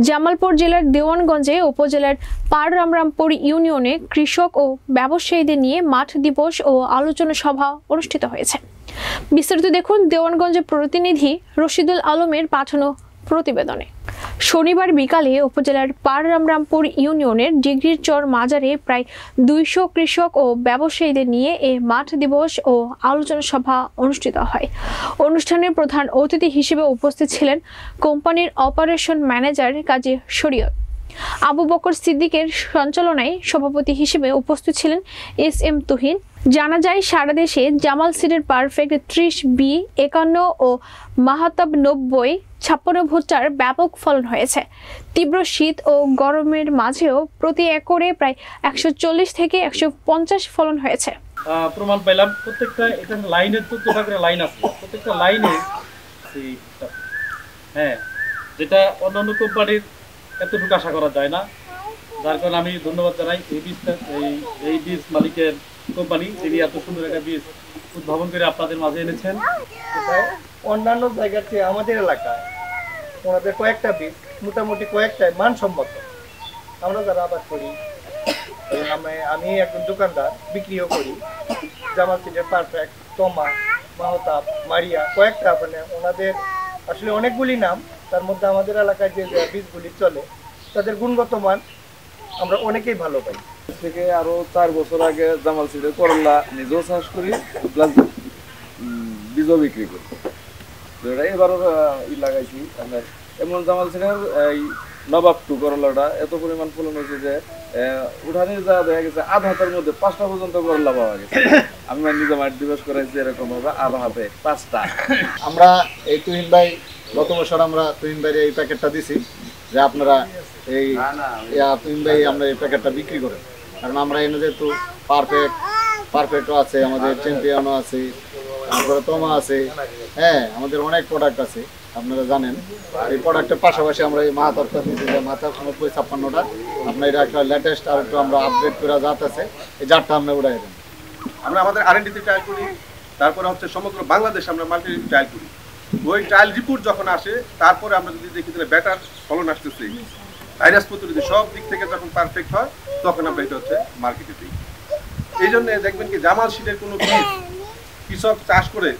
জামালপুর জেলার দেওয়ানগঞ্জে উপজেলার পাররামরামপুর ইউনিয়নে কৃষক ও ব্যবসায়ীদের নিয়ে মাঠ দিবস ও আলোচনা সভা অনুষ্ঠিত হয়েছে। বিস্তারিত দেখুন দেওয়ানগঞ্জের প্রতিনিধি রশিদুল আলমের পাঠানো প্রতিবেদনে। শনিবার বিকালে উপজেলার পাররামরামপুর ইউনিয়নের ডিগ্রির চর মাজারে প্রায় 200 কৃষক ও ব্যবসায়ীদের নিয়ে এ মাঠ দিবস ও আলোচনা সভা অনুষ্ঠিত হয়। অনুষ্ঠানের প্রধান অতিথি হিসেবে উপস্থিত ছিলেন কোম্পানির অপারেশন ম্যানেজার কাজী শরীয়ত। আবু বকর সিদ্দিকের সঞ্চালনায় সভাপতি হিসেবে উপস্থিত ছিলেন SM তুহিন। জানা যায় সারা দেশে জামাল সিডের পারফেক্ট 30B 51 ও মাহাতাব 90-56 ভুট্টার ব্যাপক ফলন হয়েছে। তীব্র শীত ও গরমের মাঝেও প্রতি একরে প্রায় 140 থেকে 150 ফলন হয়েছে। প্রমাণ পাইলাম প্রত্যেকটা এটা লাইনের 14টা করে লাইন আছে, প্রত্যেকটা লাইনে যেটা অন্যান্য কোম্পানির এতটুকু আশা করা যায় না। যার কারণে আমি ধন্যবাদ জানাই এই বীজ মালিকের কোম্পানি, যিনি এত সুন্দর একটা বীজ উদ্ভাবন করে আপনাদের মাঝে এনেছেন। অন্যান্য জায়গার চেয়ে আমাদের এলাকায় ওনাদের কয়েকটা বীজ মোটামুটি কয়েকটাই মানসম্মত। আমরা যারা আবাদ করি, আমি একজন দোকানদার, বিক্রিও করি। জামাল সিডের পারফেক্ট, তমা, মাহতাব, মারিয়া কয়েকটা, মানে ওনাদের আসলে অনেকগুলি নাম। তার মধ্যে আমাদের এলাকায় যে বীজগুলি চলে তাদের গুণগত মান আমরা অনেকেই ভালো পাই। থেকে আরো 4 বছর আগে জামাল সিডের করলা নিজেও চাষ করি, প্লাস বীজও বিক্রি করি। তো এটা এবারও লাগাইছি। এমন জামাল সিডের এই নবাব 2 করলাটা এত পরিমাণ ফলন হয়েছে যে উঠানের যা দেখা গেছে আধা হাতের মধ্যে 5টা পর্যন্ত করলা পাওয়া গেছে। আমি নিজে মাঠ দিবস করাইছি এরকম ভাবে আধা হাতে 5টা। আমরা এই তুহিন ভাই গত বছর আমরা তুহিন ভাইয়ের এই প্যাকেটটা দিছি যে আপনারা এই তুহিন ভাই আমরা এই প্যাকেটটা বিক্রি করেন, কারণ আমরা এনে যেহেতু পারফেক্টও আছে, আমাদের চ্যাম্পিয়নও আছে, তারপরে তোমা আছে, আমাদের অনেক প্রোডাক্ট আছে আপনারা জানেন। এই প্রোডাক্টের পাশাপাশি আমরা এই মাহাতাবটা দিচ্ছি, যে মাহাতাব 90-56টা আপনার এটা একটা লেটেস্ট আর একটু আমরা আপডেট করে জাত আছে, এই জাতটা আমরা উড়াই দেন। আমরা আমাদের R&D ট্রায়াল করি, তারপরে হচ্ছে সমগ্র বাংলাদেশে আমরা মাল্টি ট্রায়াল করি। ওই ট্রায়াল রিপোর্ট যখন আসে তারপরে আমরা যদি দেখি তাহলে বেটার ফলন আসতেছে, ভাইরাস প্রতিরোধী সব দিক থেকে যখন পারফেক্ট হয় তখন আমরা এটা হচ্ছে মার্কেটে দিই। এই জন্য দেখবেন কি জামাল সিডের কোনো বীজ কৃষক চাষ করে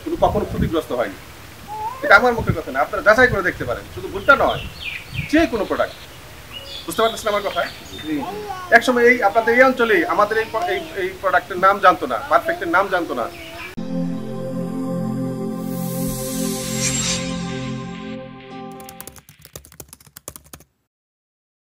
কিন্তু কখনো ক্ষতিগ্রস্ত হয়নি। এটা আমার মুখের কথা না, আপনারা যাচাই করে দেখতে পারেন। শুধু ভুট্টা নয়, যে কোনো প্রোডাক্ট। বুঝতে পারতেছেন আমার কথা? একসময় এই আপনাদের এই অঞ্চলেই আমাদের এই প্রোডাক্টের নাম জানতো না, পারফেক্টের নাম জানতো না।